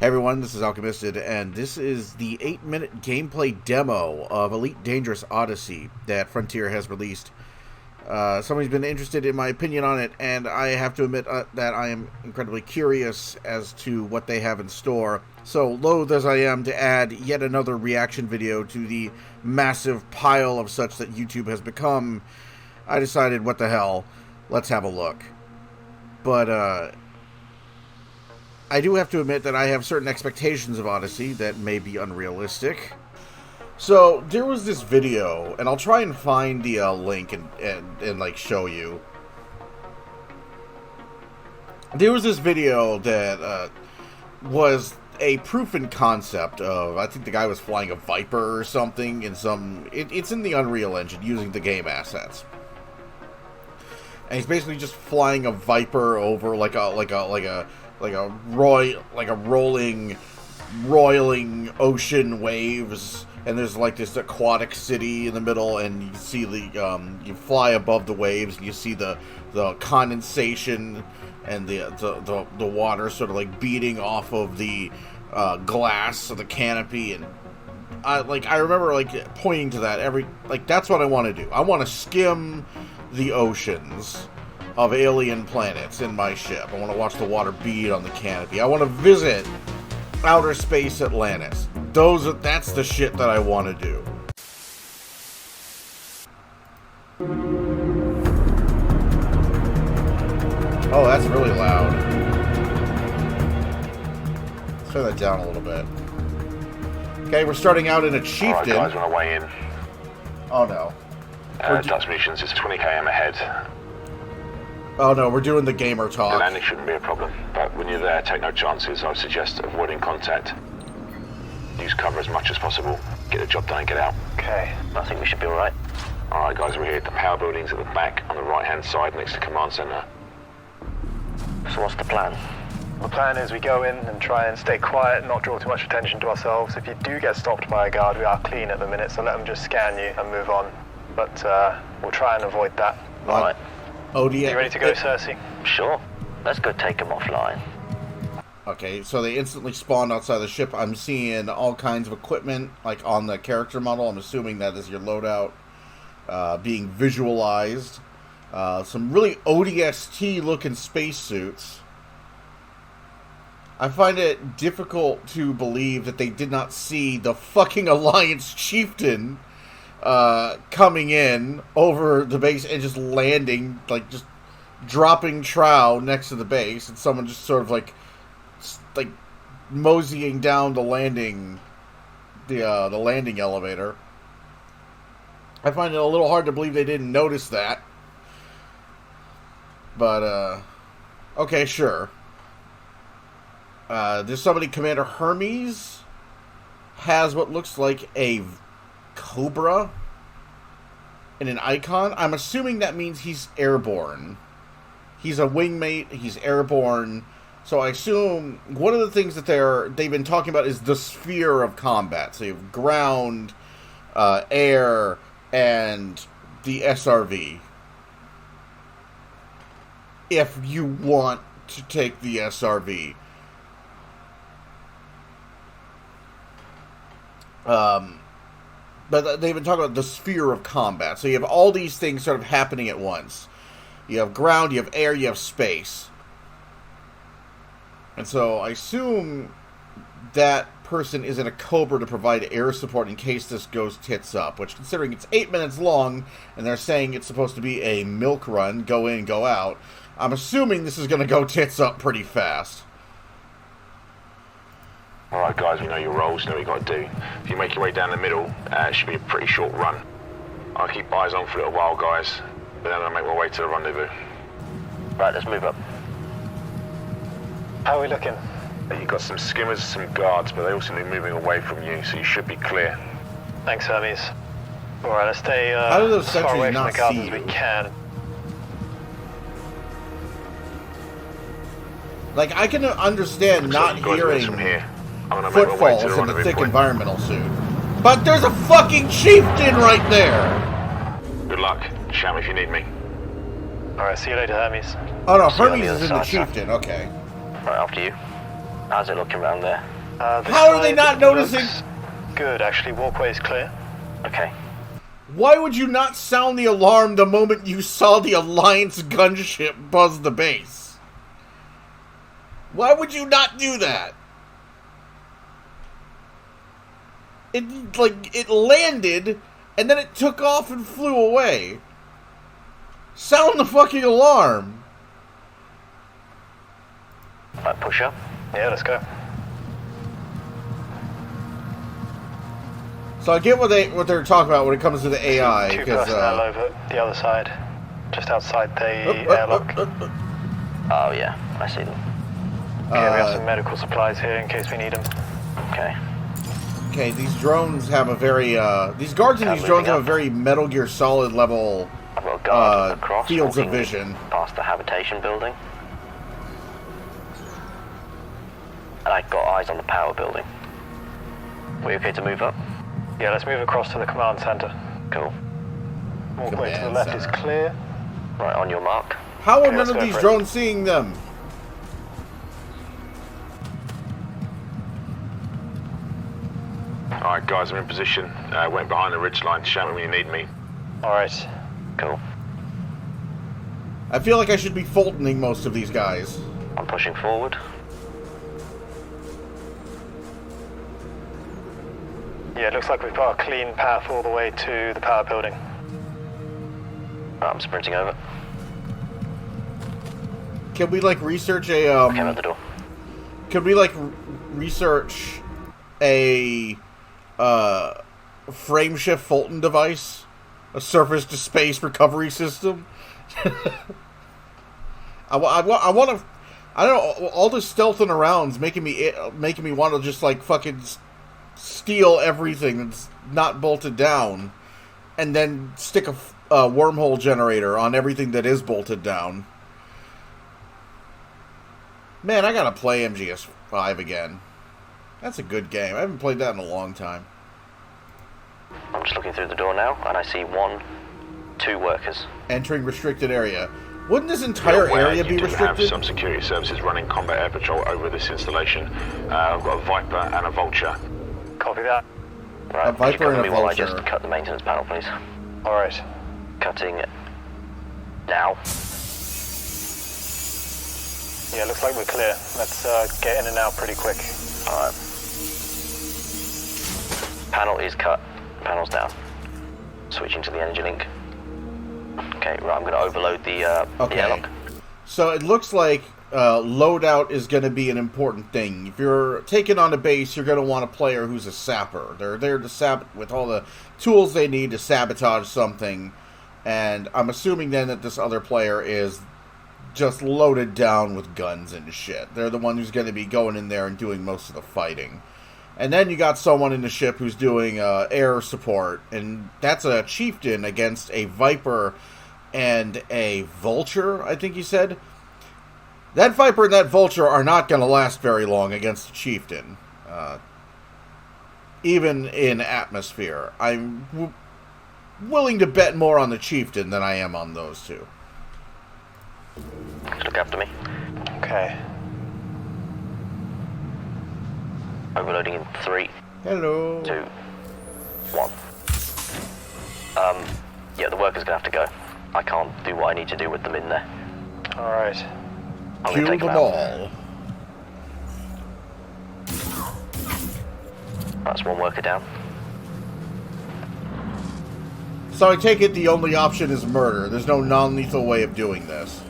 Hey everyone, this is Alchemisted, and this is the 8-minute gameplay demo of Elite Dangerous Odyssey that Frontier has released. Somebody's been interested in my opinion on it, and I have to admit that I am incredibly curious as to what they have in store. So, loath as I am to add yet another reaction video to the massive pile of such that YouTube has become, I decided, what the hell, let's have a look. But, I do have to admit that I have certain expectations of Odyssey that may be unrealistic. So, there was this video, and I'll try and find the link and like, show you. There was this video that was a proof in concept of, I think the guy was flying a Viper or something in some... It's in the Unreal Engine, using the game assets. And he's basically just flying a Viper over like a roiling ocean waves, and there's like this aquatic city in the middle, and you see the you fly above the waves, and you see the condensation and the water sort of like beating off of the glass of the canopy, and I remember like pointing to that that's what I want to do. I want to skim the oceans of alien planets in my ship. I want to watch the water bead on the canopy. I want to visit outer space Atlantis. That's the shit that I want to do. Oh, that's really loud. Let's turn that down a little bit. Okay, we're starting out in a chieftain. Alright guys, we're on our way in. Oh no. Dutch missions is 20 km ahead. Oh no, we're doing the gamer talk. The landing shouldn't be a problem, but when you're there, take no chances. I would suggest avoiding contact. Use cover as much as possible. Get the job done and get out. Okay, I think we should be alright. Alright guys, we're here at the power buildings at the back on the right hand side next to the command center. So what's the plan? The plan is we go in and try and stay quiet, not draw too much attention to ourselves. If you do get stopped by a guard, we are clean at the minute, so let them just scan you and move on. But we'll try and avoid that. Alright. Odyssey. You ready to go, Cersei? Sure. Let's go take them offline. Okay, so they instantly spawned outside the ship. I'm seeing all kinds of equipment, like on the character model. I'm assuming that is your loadout being visualized. Some really ODST-looking spacesuits. I find it difficult to believe that they did not see the fucking Alliance chieftain coming in over the base and just landing, like just dropping trow next to the base, and someone just sort of like moseying down the landing elevator. I find it a little hard to believe they didn't notice that. But okay, sure. There's somebody, Commander Hermes has what looks like a Cobra in an icon. I'm assuming that means he's airborne. He's a wingmate, he's airborne. So I assume one of the things that they've been talking about is the sphere of combat. So you have ground, air, and the SRV. If you want to take the SRV. But they've been talking about the sphere of combat. So you have all these things sort of happening at once. You have ground, you have air, you have space. And so I assume that person is in a Cobra to provide air support in case this goes tits up. Which, considering it's 8 minutes long, and they're saying it's supposed to be a milk run, go in, go out, I'm assuming this is going to go tits up pretty fast. Alright guys, we know your roles, know what you got to do. If you make your way down the middle, it should be a pretty short run. I'll keep eyes on for a little while guys, but then I'll make my way to the rendezvous. Right, let's move up. How are we looking? You've got some skimmers, some guards, but they all seem to be moving away from you, so you should be clear. Thanks, Hermes. Alright, let's stay How do those as far away sentries from the not guards see as we you? can. Like, I can understand not hearing from here. I'm gonna make my way footfalls to the in the rendezvous thick point. environmental suit. But there's a fucking chieftain right there! Good luck. Shout me if you need me. Alright, see you later, Hermes. Oh no, See you on Hermes the is other in the side, sir. chieftain, okay. Right after you. How's it looking around there? How are they not noticing? Good, actually. Walkway is clear. Okay. Why would you not sound the alarm the moment you saw the Alliance gunship buzz the base? Why would you not do that? It landed, and then it took off and flew away. Sound the fucking alarm. Right, push up. Yeah, let's go. So I get what they're talking about when it comes to the AI. Two personnel over the other side, just outside the airlock. Oh yeah, I see them. Okay, we have some medical supplies here in case we need them. Okay. Okay, these drones have a very these guards in these drones have a very Metal Gear Solid level I've got a guard across, fields of walking vision. past the habitation building. And I got eyes on the power building. We okay to move up? Yeah, let's move across to the command center. Cool. Walkway to the Command left center. is clear. Right, on your mark. How are Okay, none let's of go these for it. drones seeing them? Alright, guys, I'm in position. Went behind the ridge line. Shout me when you need me. All right. Cool. I feel like I should be Fultoning most of these guys. I'm pushing forward. Yeah, it looks like we've got a clean path all the way to the power building. Right, I'm sprinting over. Can we research a Came out the door. Could we research a frame shift Fulton device, a surface to space recovery system? I want to. I don't know. All this stealthing around's making me want to just fucking steal everything that's not bolted down, and then stick a wormhole generator on everything that is bolted down. Man, I gotta play MGS5 again. That's a good game. I haven't played that in a long time. I'm just looking through the door now, and I see two workers. Entering restricted area. Wouldn't this entire You're aware area be you do restricted? have some security services running combat air patrol over this installation. I've got a Viper and a Vulture. Copy that. Right, A Viper could you cover and a me while I Vulture. just cut the maintenance panel, please? All right. Cutting now. Yeah, looks like we're clear. Let's get in and out pretty quick. Alright. Panel is cut. Panel's down. Switching to the energy link. Okay, right, I'm going to overload the airlock. So it looks like loadout is going to be an important thing. If you're taking on a base, you're going to want a player who's a sapper. They're there to with all the tools they need to sabotage something. And I'm assuming then that this other player is just loaded down with guns and shit. They're the one who's going to be going in there and doing most of the fighting. And then you got someone in the ship who's doing air support, and that's a chieftain against a Viper and a Vulture, I think you said. That Viper and that Vulture are not going to last very long against a chieftain. Even in atmosphere. I'm willing to bet more on the chieftain than I am on those two. Look after me. Okay. Overloading in 3, Hello. 2, 1. Yeah, the worker's gonna have to go. I can't do what I need to do with them in there. All right. I'm Kill gonna take them them out. all. That's one worker down. So I take it the only option is murder. There's no non-lethal way of doing this.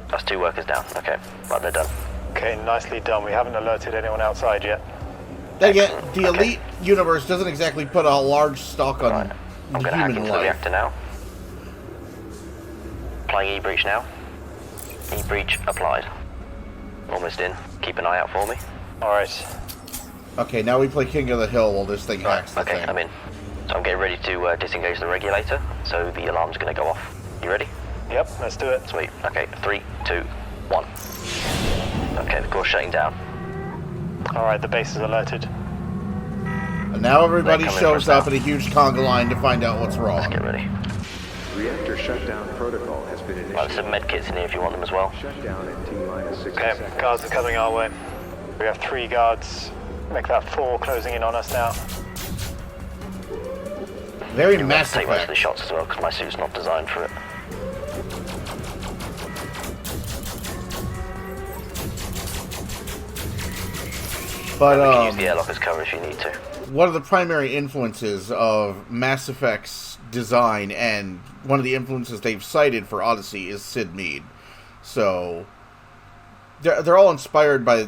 That's 2 workers down. Okay, right, they're done. Okay, nicely done. We haven't alerted anyone outside yet. Then again, the Elite universe doesn't exactly put a large stock on Right. I'm gonna hack human into the life. reactor now. Applying E-breach now. E-breach applied. Almost in. Keep an eye out for me. All right. Okay, now we play King of the Hill while this thing hacks the Okay, thing. I'm in. So I'm getting ready to disengage the regulator, so the alarm's gonna go off. You ready? Yep, let's do it. Sweet. Okay, 3, 2, 1. Okay, the core's shutting down. All right, the base is alerted. And now everybody They're coming shows for us up in a huge conga line to find out what's Let's wrong. get ready. Reactor shutdown protocol has been initiated. Right, there's some med kits in here if you want them as well. Shutdown in T-minus 60 Okay, seconds. guards are coming our way. We have 3 guards. Make that 4 closing in on us now. Very You're going to Mass take most of the Effect. shots as well because my suit's not designed for it. But You can use the airlock as cover if you need to. one of the primary influences of Mass Effect's design, and one of the influences they've cited for Odyssey, is Sid Mead. So they're all inspired by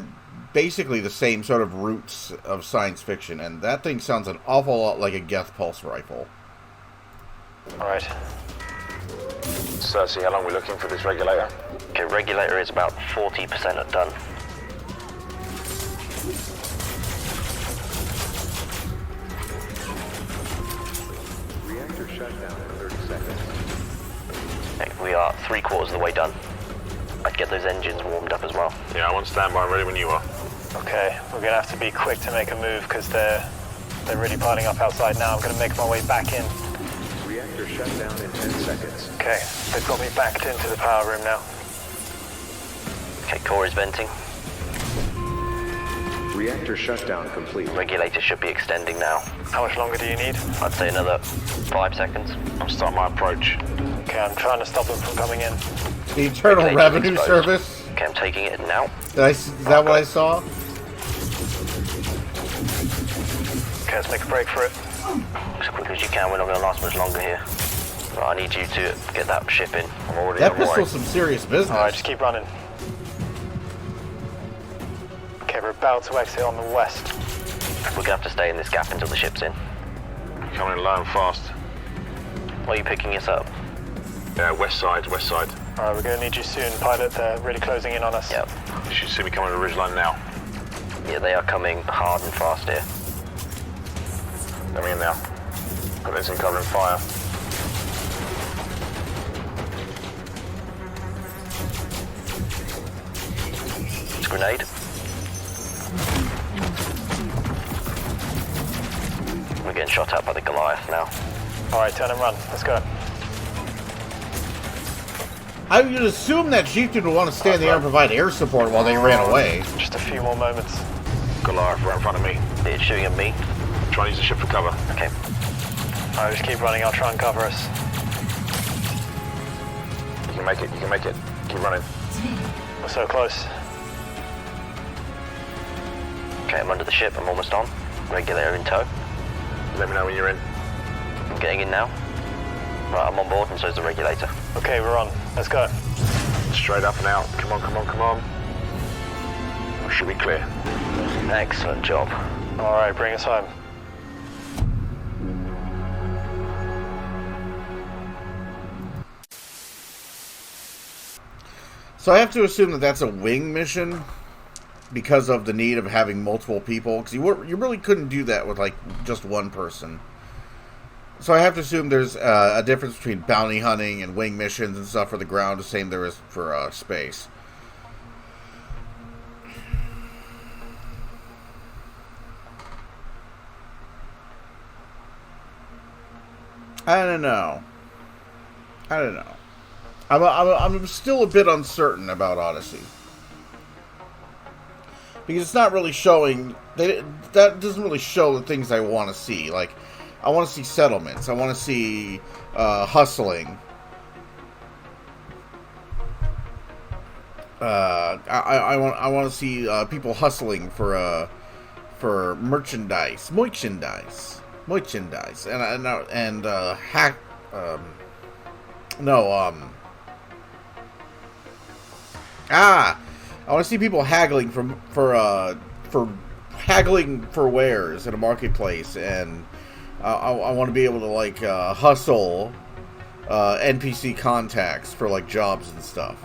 basically the same sort of roots of science fiction, and that thing sounds an awful lot like a Geth pulse rifle. Alright. Cersei, how long are we looking for this regulator? Okay, regulator is about 40% done. Reactor shutdown in 30 seconds. Okay, we are 3/4 of the way done. I'd get those engines warmed up as well. Yeah, I'm on standby, ready when you are. Okay, we're gonna have to be quick to make a move because they're really piling up outside now. I'm gonna make my way back in. Reactor shutdown in 10 seconds. Okay, they've got me backed into the power room now. Okay, core is venting. Reactor shutdown complete. Regulator should be extending now. How much longer do you need? I'd say another 5 seconds. I'm starting my approach. Okay, I'm trying to stop them from coming in. The Internal Regulator's Revenue exposed. Service. Okay, I'm taking it now. Is that what I saw? Okay, let's make a break for it. As quick as you can, we're not going to last much longer here. Right, I need you to get that ship in. I'm already That on my way. pistol's some serious business. Alright, just keep running. Okay, we're about to exit on the west. We're going to have to stay in this gap until the ship's in. Coming in low and fast. Why are you picking us up? Yeah, west side, west side. Alright, we're gonna need you soon, pilot. They're really closing in on us. Yep. You should see me coming to the ridgeline now. Yeah, they are coming hard and fast here. Let me in now. Got this in covering fire. It's a grenade. We're getting shot at by the Goliath now. Alright, turn and run. Let's go. I would assume that Chieftain would want to stay in the air and provide air support while they ran away. Just a few more moments. Goliath right in front of me. It's shooting at me. Trying to use the ship for cover. Okay. Alright, just keep running. I'll try and cover us. You can make it, you can make it. Keep running. We're so close. Okay, I'm under the ship. I'm almost on. Regulator in tow. Let me know when you're in. I'm getting in now. Right, I'm on board and so is the regulator. Okay, we're on. Let's go. Straight up and out. Come on, come on, come on. We should be clear. Excellent job. Alright, bring us home. So I have to assume that that's a wing mission because of the need of having multiple people, because you really couldn't do that with like just one person. So I have to assume there's a difference between bounty hunting and wing missions and stuff for the ground, the same there is for space. I don't know. I'm still a bit uncertain about Odyssey. Because it's not really showing... that doesn't really show the things I want to see. Like, I want to see settlements. I want to see hustling. I want to see people hustling for merchandise. Merchandise. And hack... I want to see people haggling for haggling for wares in a marketplace, and I want to be able to like hustle NPC contacts for like jobs and stuff.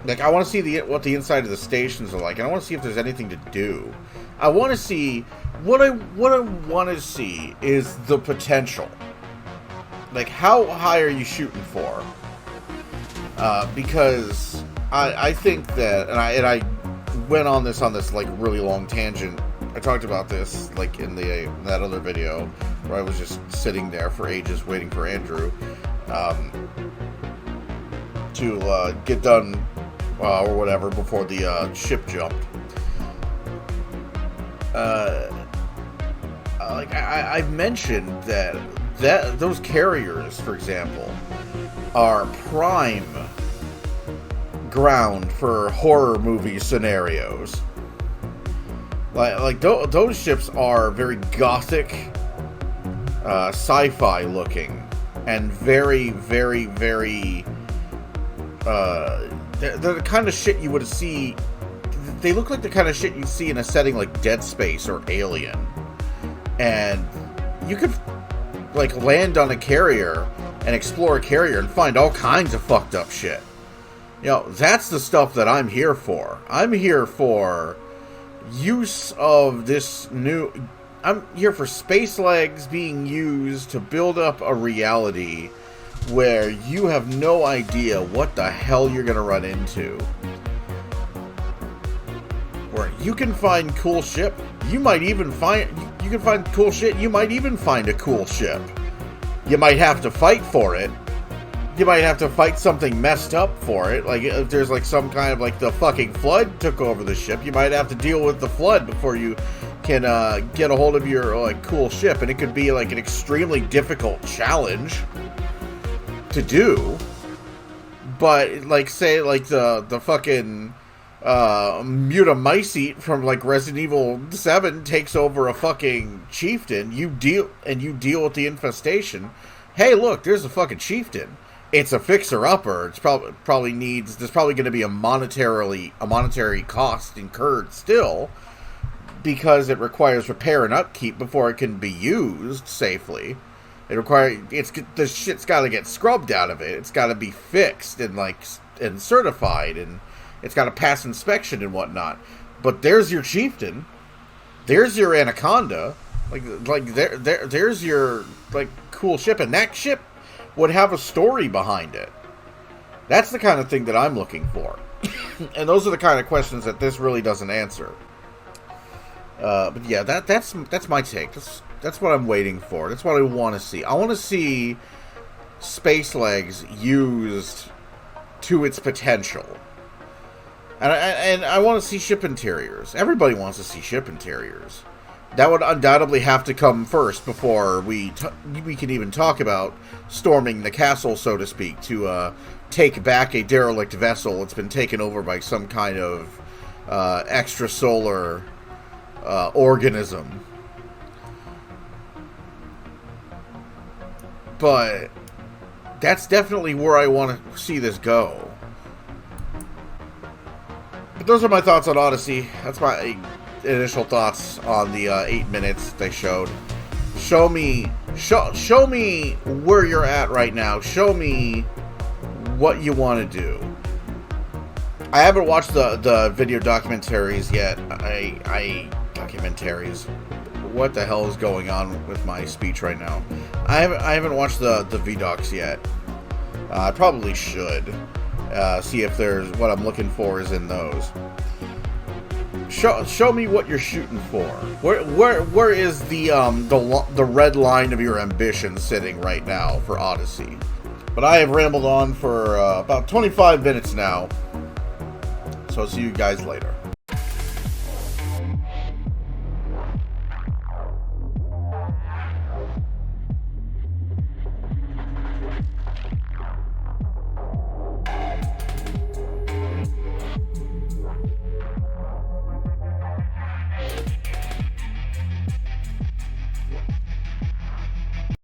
Like, I want to see what the inside of the stations are like, and I want to see if there's anything to do. I want to see what I want to see is the potential. Like, how high are you shooting for? Because I think that, and I went on this like really long tangent. I talked about this like in that other video where I was just sitting there for ages waiting for Andrew to get done or whatever before the ship jumped. I've mentioned that those carriers, for example, are prime ground for horror movie scenarios. Those ships are very gothic, sci-fi looking, and very, very, very. They're the kind of shit you would see. They look like the kind of shit you'd see in a setting like Dead Space or Alien, and you could land on a carrier and explore a carrier and find all kinds of fucked up shit. That's the stuff that I'm here for. I'm here for use of this new... I'm here for space legs being used to build up a reality where you have no idea what the hell you're going to run into. Where you can find cool ship. You can find cool shit. You might even find a cool ship. You might have to fight for it. You might have to fight something messed up for it. Like, if there's some kind of the fucking flood took over the ship, you might have to deal with the flood before you can get a hold of your cool ship. And it could be an extremely difficult challenge to do. But say the fucking Mutamycete from Resident Evil 7 takes over a fucking chieftain. You deal with the infestation. Hey, look, there's a fucking chieftain. It's a fixer-upper. It's there's probably going to be a monetary cost incurred still, because it requires repair and upkeep before it can be used safely. The shit's got to get scrubbed out of it. It's got to be fixed and certified, and it's got to pass inspection and whatnot. But there's your chieftain. There's your anaconda. There's your cool ship, and that ship would have a story behind it. That's the kind of thing that I'm looking for. And those are the kind of questions that this really doesn't answer. But yeah, that's my take. That's what I'm waiting for. That's what I want to see. I want to see space legs used to its potential. And I want to see ship interiors. Everybody wants to see ship interiors. That would undoubtedly have to come first before we can even talk about storming the castle, so to speak, to take back a derelict vessel that's been taken over by some kind of extrasolar organism. But that's definitely where I want to see this go. But those are my thoughts on Odyssey. That's my initial thoughts on the 8 minutes they showed. Show me where you're at right now. Show me what you want to do. I haven't watched the video documentaries yet. Documentaries. What the hell is going on with my speech right now? I haven't watched the VDocs yet. I probably should. See if there's what I'm looking for is in those. Show me what you're shooting for. Where is the red line of your ambition sitting right now for Odyssey? But I have rambled on for about 25 minutes now. So I'll see you guys later.